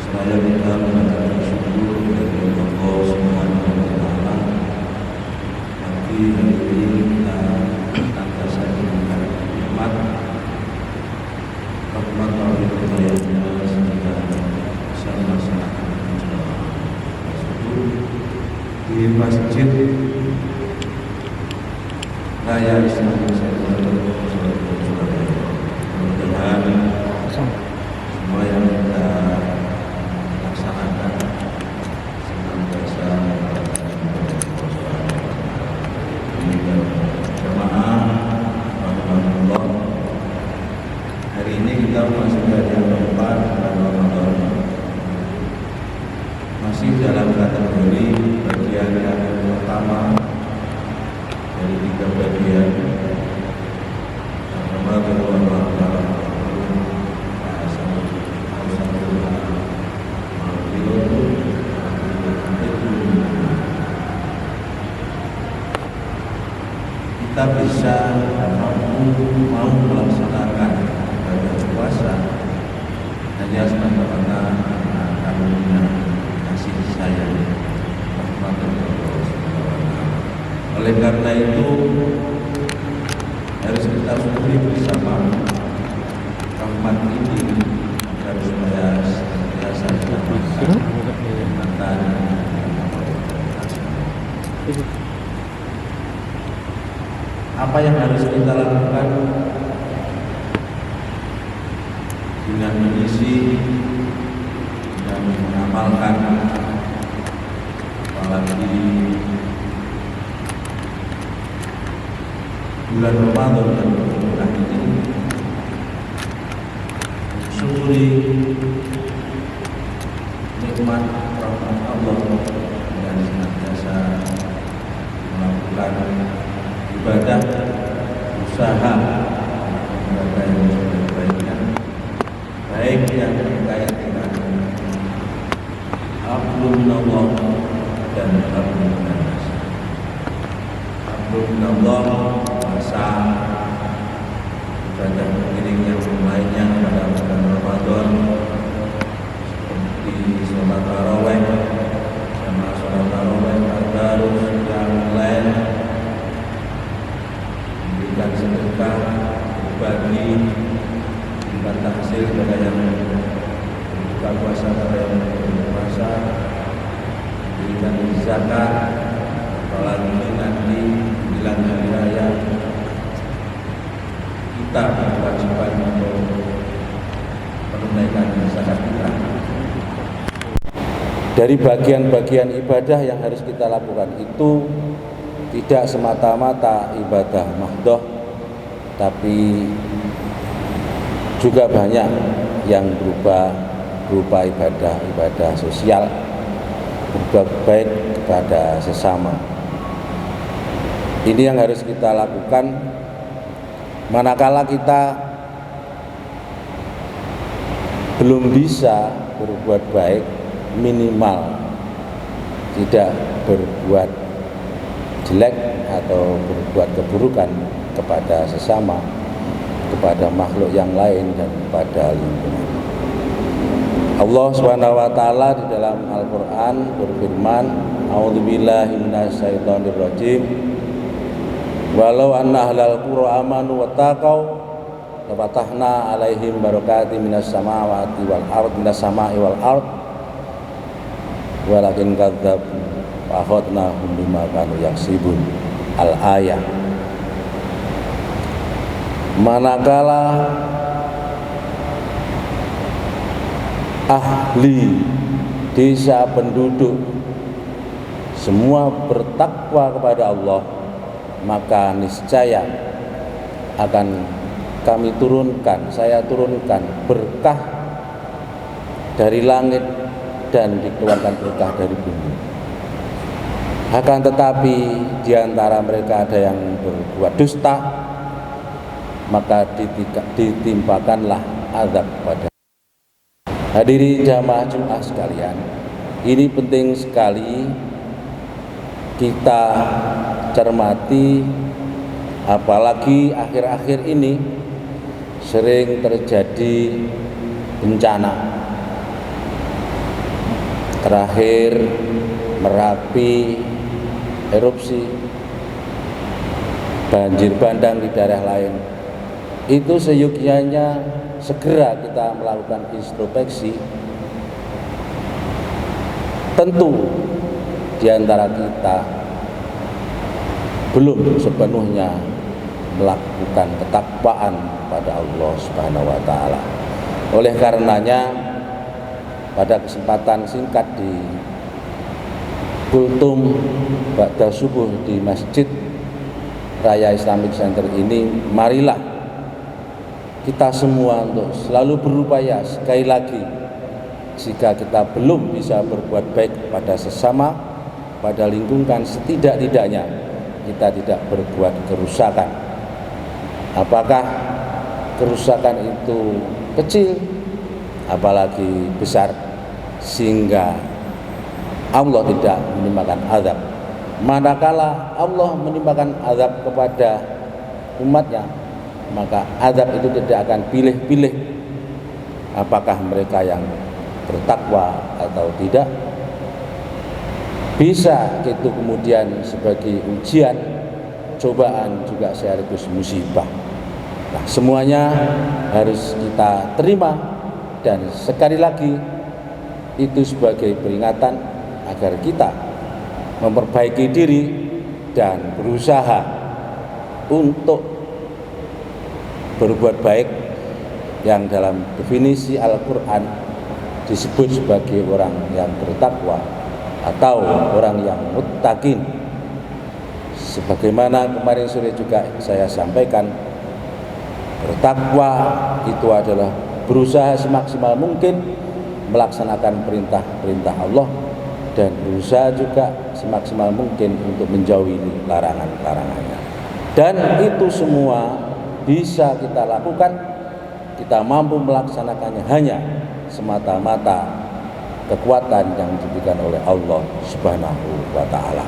Saya kita mengucapkan syukur kepada Allah Subhanahu wa Ta'ala. Pagi hari ini kita senantiasa diberikan nikmat rahmat dari hidayahnya sehingga bisa melaksanakan ibadah tersebut di Masjid Raya Islam Surabaya. Mudah-mudahan semua yang kita laksanakan senantiasa jemaah rahmatullah. Hari ini kita masuk hari yang keempat bulan Ramadan, masih dalam kategori bagian yang pertama dari 3 bagian. Pertama kita bisa mau melaksanakan ibadah puasa hanya semata-mata karena kasih sayang rahmat dari Allah Subhanahu wa Ta'ala. Oleh karena itu harus kita syukuri bersama rahmat ini agar supaya senantiasa kita mantan. Apa yang harus kita lakukan dengan mengisi dan mengamalkan, apalagi bulan Ramadan yang berkah ini, syukuri nikmat rahmat Allah dan senantiasa melakukan ibadah, usaha ibadah yang sebaik-baiknya, baik yang terkait dengan hablum minallah dan hablum minannas. Hablum minallah masa ibadah mengiring yang lainnya pada bulan Ramadan seperti sholat tarawih, sama sholat tarawih, tadarus, yang lain, memberikan sedekah, berbagi, memberikan taksil kepada yang berbuka puasa, kepada yang berpuasa, memberikan zakat, apalagi nanti menjelang hari raya kita berkewajiban untuk menunaikan zakat kita. Dari bagian-bagian ibadah yang harus kita lakukan itu tidak semata-mata ibadah mahdoh, tapi juga banyak yang berupa ibadah sosial, berbuat baik kepada sesama. Ini yang harus kita lakukan manakala kita belum bisa berbuat baik, minimal tidak berbuat jelek atau berbuat keburukan kepada sesama, kepada makhluk yang lain dan kepada lingkungan. Allah Subhanahu wa Ta'ala di dalam Al-Qur'an berfirman, A'udzubillahi minasyaitonirrajim. Walau anna ahlal qura amanu wattaqau lafatahna 'alaihim barakatim minas samawati wal ard minas samai wal ard walakin kadzdzabu wa akhadnahum bima kanu yaksibun. Al-ayah. Manakala ahli desa, penduduk semua bertakwa kepada Allah, maka niscaya akan saya turunkan berkah dari langit dan dikeluarkan berkah dari bumi. Akan tetapi di antara mereka ada yang berbuat dusta, maka ditimpakanlah azab pada. Hadirin jamaah Jumat sekalian, ini penting sekali kita cermati, apalagi akhir-akhir ini sering terjadi bencana terakhir Merapi erupsi, banjir bandang di daerah lain. Itu seyogyanya segera kita melakukan introspeksi. Tentu di antara kita belum sepenuhnya melakukan ketakwaan pada Allah Subhanahu wa taala. Oleh karenanya pada kesempatan singkat di kultum ba'da subuh di Masjid Raya Islamic Center ini, marilah kita semua untuk selalu berupaya sekali lagi, jika kita belum bisa berbuat baik pada sesama, pada lingkungan, setidak-tidaknya kita tidak berbuat kerusakan. Apakah kerusakan itu kecil, apalagi besar, sehingga Allah tidak menimpakan azab. Manakala Allah menimpakan azab kepada umatnya, maka azab itu tidak akan pilih-pilih apakah mereka yang bertakwa atau tidak. Bisa itu kemudian sebagai ujian, cobaan, juga sekaligus musibah. Nah, semuanya harus kita terima, dan sekali lagi itu sebagai peringatan agar kita memperbaiki diri dan berusaha untuk berbuat baik yang dalam definisi Al-Quran disebut sebagai orang yang bertakwa atau orang yang muttaqin. Sebagaimana kemarin sore juga saya sampaikan, bertakwa itu adalah berusaha semaksimal mungkin melaksanakan perintah-perintah Allah dan berusaha juga semaksimal mungkin untuk menjauhi larangan-larangannya. Dan itu semua bisa kita lakukan, kita mampu melaksanakannya hanya semata-mata kekuatan yang diberikan oleh Allah Subhanahu wa taala.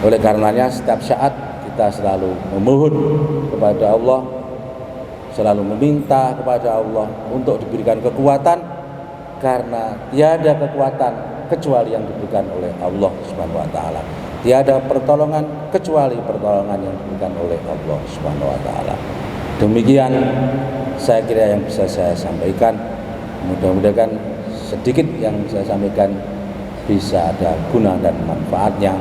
Oleh karenanya setiap saat kita selalu memohon kepada Allah, selalu meminta kepada Allah untuk diberikan kekuatan, karena tiada kekuatan kecuali yang diberikan oleh Allah Subhanahu wa taala. Tiada pertolongan kecuali pertolongan yang diberikan oleh Allah Subhanahu wa taala. Demikian saya kira yang bisa saya sampaikan. Mudah-mudahan sedikit yang saya sampaikan bisa ada guna dan manfaatnya,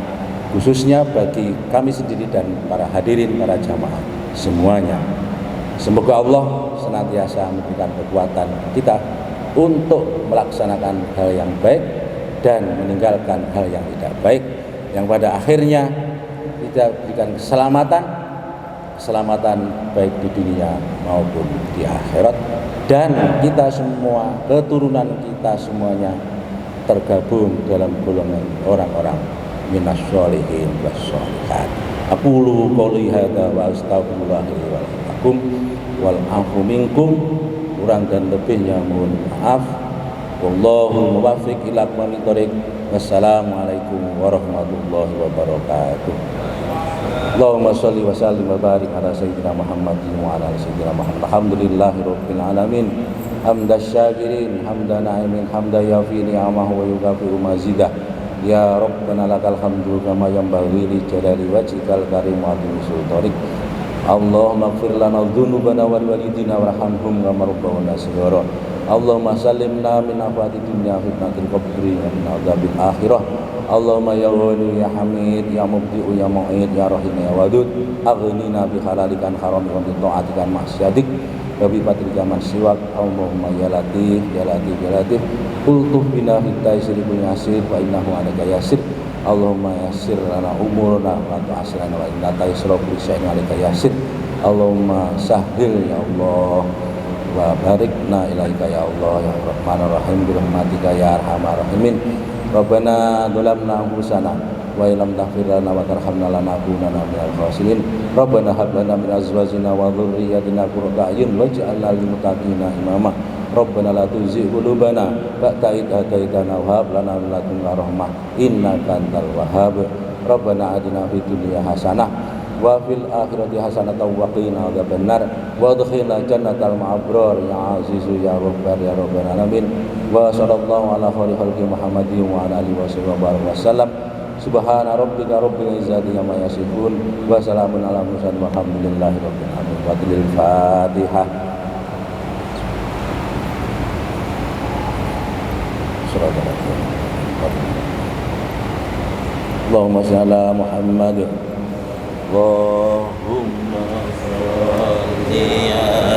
khususnya bagi kami sendiri dan para hadirin, para jamaah semuanya. Semoga Allah senantiasa memberikan kekuatan kita untuk melaksanakan hal yang baik dan meninggalkan hal yang tidak baik, yang pada akhirnya kita berikan keselamatan baik di dunia maupun di akhirat, dan kita semua, keturunan kita semuanya tergabung dalam golongan orang-orang minas sholihin was sholihat. Aqulu qouli hadza wa astaghfirullah li wa lakum wal afu minkum. Kurang dan lebihnya mohon maaf. Wallahu muwaffiq ila aqwamit thoriq. Wassalamualaikum warahmatullahi wabarakatuh. Allahumma shalli wa sallim wa barik ala sayyidina Muhammadin wa ala sayyidina Muhammad. Alhamdulillahirabbil alamin. Hamdas syakirin, hamdan na'imin, hamdan yafi ni'amahu wa yukafi'u mazidah. Ya Rabbana lakal hamdu kama yanbaghi li jalali wajhikal karim wa azimi sultanik. Allahumma ighfir lana dzunubana wal walidina warhamhum kama rabbawna shighara. Allahumma sallimna min afati dunya fitnatil qabri wa min adzabil akhirah. Allahumma ya Ghani ya Hamid ya Mubdi'u ya Mu'id ya Rahim ya Wadud, aghnina bi halalikan haram wa bi ta'atikan maksiatik wa bi fatrika man siwak. Allahumma ya Latif ya Latif ya Latif, ultuf bina hitai sirikul yasir wa innahu alaka yasir. Allahumma yassir lana umurna wa tu'asirana wa inna taisra kulli syai'in alaka yasir. Allahumma sahhil ya Allah wa barikna ilaika ya Allah ya Rahmanur Rahim bi rahmatika ya arhamar rahimin. Rabbana dzalamna anfusana wa illam taghfir lana wa tarhamna lanakunanna minal khasirin. Rabbana hab lana min azwajina wa dhurriyyatina qurrata a'yun waj'alna lil muttaqina imama. Rabbana la tuzigh qulubana ba'da idh hadaitana wa hab lana min ladunka rahmah innaka antal wahhab. Rabbana atina fid dunya hasanah wa fil akhirati hasanatan wa qina adzabannar wa adkhilna jannatal ma'abrar ya azizu ya rabbal ya rabbal alamin wa sallallahu ala khairi khalqi Muhammadin wa ala alihi wasallam. Subhana rabbika rabbil izzati amma yasifun wa salamun ala mursalin walhamdulillahi rabbil alamin. Fatihah. Allahumma shalli ala Muhammad. Allahumma shalli ala